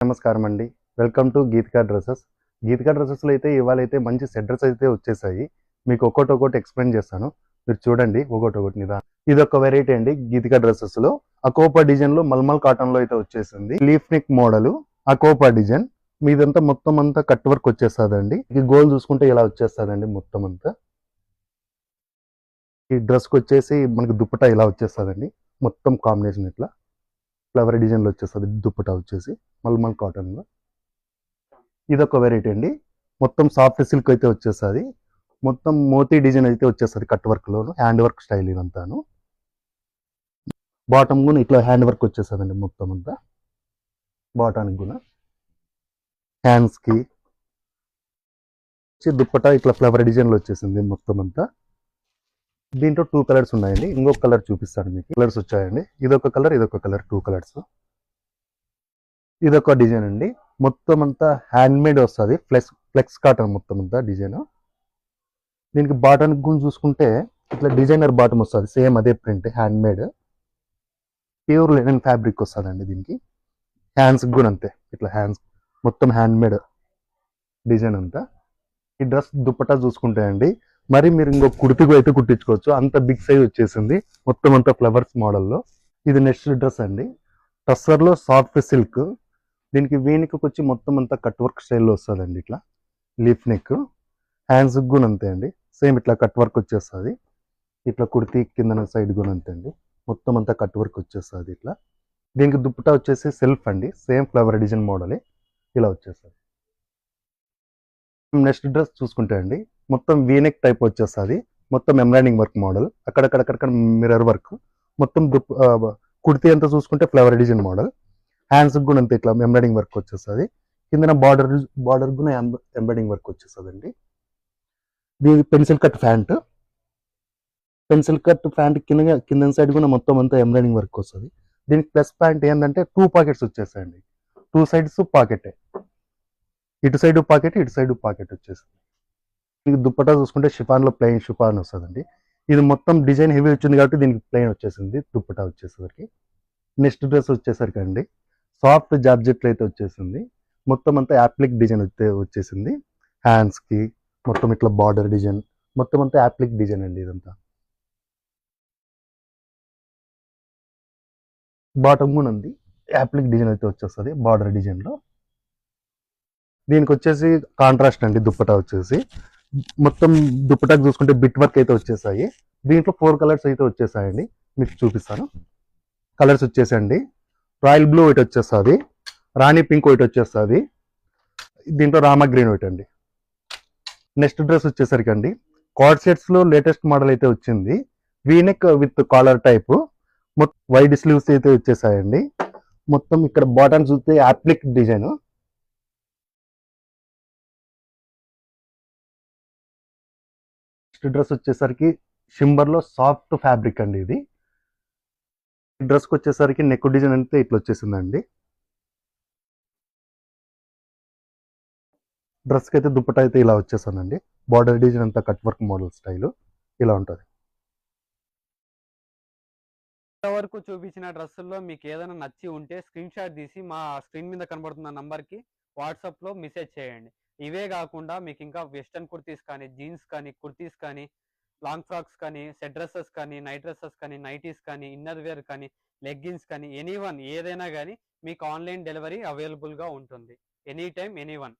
నమస్కారం అండి. Welcome to Geethika dresses. గీతికా డ్రెసెస్‌లో అయితే ఇవాళైతే మంచి సెట్ డ్రెస్ అయితే వచ్చేసాయి. మీకు ఒక్కోటొక్కోటి ఎక్స్‌ప్లెయిన్ చేస్తాను. మీరు చూడండి ఒక్కోటొక్కటి నిదానం. ఇదొక వెరైటీ అండి గీతికా డ్రెసెస్‌లో. అకోపా డిజైన్‌లో మల్మల్ కాటన్‌లో అయితే వచ్చేసింది. లీఫ్ నెక్ మోడలు అకోపా డిజైన్. మీదంతా మొత్తం అంతా కట్ వర్క్ వచ్చేస్తదండి. ఈ గోల్ చూసుకుంటే ఇలా వచ్చేస్తదండి మొత్తం అంతా. ఈ డ్రెస్‌కి వచ్చేసి మనకి దుపట్టా ఇలా వచ్చేస్తదండి. మొత్తం కాంబినేషన్ ఇట్లా ఫ్లవర్ డిజైన్‌లో వచ్చేస్తది దుపట్టా వచ్చేసి మల్మల్ కాటన్‌లో. ఇదొక వెరైటీ అండి. మొత్తం సాఫ్ట్ సిల్క్ అయితే వచ్చేస్తది. మొత్తం మోతీ డిజైన్ అయితే వచ్చేస్తది కట్ వర్క్‌లోను. హ్యాండ్ వర్క్ స్టైల్ ఇదంతాను. బాటమ్ గూనా ఇట్లా హ్యాండ్ వర్క్ వచ్చేస్తదండి మొత్తం అంతా. బాటానికి గూనా. హ్యాండ్స్‌కి దుప్పట్టా ఇట్లా ఫ్లవర్ డిజైన్‌లో వచ్చేసింది మొత్తం అంతా. దీంట్లో 2 కలర్స్ ఉన్నాయండి. ఇంకొక కలర్ చూపిస్తాను మీకు. కలర్స్ వచ్చాయండి. ఇదొక కలర్, ఇదొక కలర్ 2 కలర్స్. ఇదొక డిజైన్ అండి. మొత్తం అంతా హ్యాండ్ మేడ్ వస్తది. ఫ్లెక్స్ కాటన్ మొత్తం అంతా డిజైన్. దీనికి బాటమ్ గురించి చూసుకుంటే ఇట్లా డిజైనర్ బాటమ్ వస్తుంది. సేమ్ అదే print hand made pure linen fabric వస్తుందండి దీనికి. హ్యాండ్స్ కూడా అంతే. ఇట్లా హ్యాండ్స్ మొత్తం హ్యాండ్ మేడ్ డిజైన్ అంతా. ఈ డ్రెస్ దుపట్టా చూసుకుంటే అండి మరి మీరు ఇంకో కుర్తికి అయితే కుట్టించుకోవచ్చు. అంత బిగ్ సైజ్ వచ్చేసింది మొత్తం అంతా ఫ్లవర్స్ మోడల్లో. ఇది నెక్స్ట్ డ్రెస్ అండి. టస్సర్లో సాఫ్ట్ సిల్క్. దీనికి వీనికి వచ్చి మొత్తం అంతా కట్ వర్క్ స్టైల్లో వస్తుందండి. ఇట్లా లీఫ్ నెక్. హ్యాండ్స్ కూడా అంతే అండి. సేమ్ ఇట్లా కట్ వర్క్ వచ్చేస్తుంది. ఇట్లా కుర్తీ కింద సైడ్ కూడా అంతే అండి. మొత్తం అంతా కట్ వర్క్ వచ్చేస్తుంది ఇట్లా. దీనికి దుప్పటా వచ్చేసి సెల్ఫ్ అండి. సేమ్ ఫ్లవర్ డిజైన్ మోడలే ఇలా వచ్చేస్తుంది. నెక్స్ట్ డ్రెస్ చూసుకుంటే అండి మొత్తం వీనెక్ టైప్ వచ్చేస్తుంది. మొత్తం ఎంబ్రాయిడింగ్ వర్క్ మోడల్. అక్కడక్కడ మిర్రర్ వర్క్. మొత్తం కుర్తీ అంతా చూసుకుంటే ఫ్లవర్ డిజైన్ మోడల్. హ్యాండ్స్ కూడా అంతే ఇట్లా ఎంబ్రాయిడింగ్ వర్క్ వచ్చేస్తుంది. కింద బార్డర్ కూడా ఎంబ్రాయిడింగ్ వర్క్ వచ్చేస్తుంది అండి. దీని pencil cut pant. Pencil cut pant కింద సైడ్ కూడా మొత్తం అంతా ఎంబ్రాయిడింగ్ వర్క్ వస్తుంది. దీనికి ప్లస్ పాయింట్ ఏంటంటే 2 పాకెట్స్ వచ్చేసాయండి. 2 సైడ్స్ పాకెటే. ఇటు సైడ్ పాకెట్, ఇటు సైడ్ పాకెట్ వచ్చేసింది. మీకు దుప్పటా చూసుకుంటే షిఫాన్లో ప్లెయిన్ షిఫాన్ వస్తుందండి. ఇది మొత్తం డిజైన్ హెవీ వచ్చింది కాబట్టి దీనికి ప్లెయిన్ వచ్చేసింది దుప్పటా వచ్చేసరికి. నెక్స్ట్ డ్రెస్ వచ్చేసరికి అండి సాఫ్ట్ జార్జెట్లు అయితే వచ్చేసింది. మొత్తం అంతా యాప్లిక్ డిజైన్ వచ్చేసింది. హ్యాండ్స్కి మొత్తం ఇట్లా బార్డర్ డిజైన్ మొత్తం అంతా యాప్లిక్ డిజైన్ అండి ఇదంతా. బాటమ్ కూడా ఉంది. యాప్లిక్ డిజైన్ అయితే వచ్చేస్తుంది బార్డర్ డిజైన్లో. దీనికి వచ్చేసి కాంట్రాస్ట్ అండి దుప్పటా వచ్చేసి. మొత్తం దుప్పటాకి చూసుకుంటే బిట్ వర్క్ అయితే వచ్చేసాయి. దీంట్లో 4 కలర్స్ అయితే వచ్చేసాయండి. మీకు చూపిస్తాను. కలర్స్ వచ్చేసండి రాయల్ బ్లూ ఒకటి వచ్చేస్తుంది. రాణి పింక్ ఒకటి వచ్చేస్తుంది. దీంట్లో రామా గ్రీన్ ఒకటి అండి. నెక్స్ట్ డ్రెస్ వచ్చేసరికి అండి కార్డ్ సెట్స్లో లేటెస్ట్ మోడల్ అయితే వచ్చింది. V-neck with collar type. Wide sleeves అయితే వచ్చేసాయండి. మొత్తం ఇక్కడ బాటమ్ చూస్తే యాప్లిక్ డిజైన్. నెక్స్ట్ డ్రెస్ వచ్చేసరికి షింబర్లో సాఫ్ట్ ఫ్యాబ్రిక్ అండి ఇది. డ్రెస్కి వచ్చేసరికి నెక్ డిజైన్ అంతే ఇట్లా వచ్చేసిందండి. డ్రెస్కి అయితే దుప్పట అయితే ఇలా వచ్చేసానండి. బార్డర్ డిజైన్ అంతా కట్ వర్క్ మోడల్ స్టైల్ ఇలా ఉంటుంది. ఇంతవరకు చూపించిన డ్రెస్సుల్లో మీకు ఏదైనా నచ్చి ఉంటే స్క్రీన్ షాట్ తీసి మా స్క్రీన్ మీద కనబడుతున్న నంబర్కి వాట్సాప్లో మెసేజ్ చేయండి. ఇవే కాకుండా మీకు ఇంకా వెస్టర్న్ కుర్తీస్ కానీ, జీన్స్ కానీ, కుర్తీస్ కానీ, లాంగ్ ఫ్రాక్స్ కానీ, సెట్ డ్రెస్సెస్ కానీ, నైట్ డ్రెస్సెస్ కానీ, నైటీస్ కానీ, ఇన్నర్ వేర్ కానీ, లెగ్గిన్స్ కానీ, ఏదైనా కానీ మీకు ఆన్లైన్ డెలివరీ అవైలబుల్గా ఉంటుంది. Any time any one.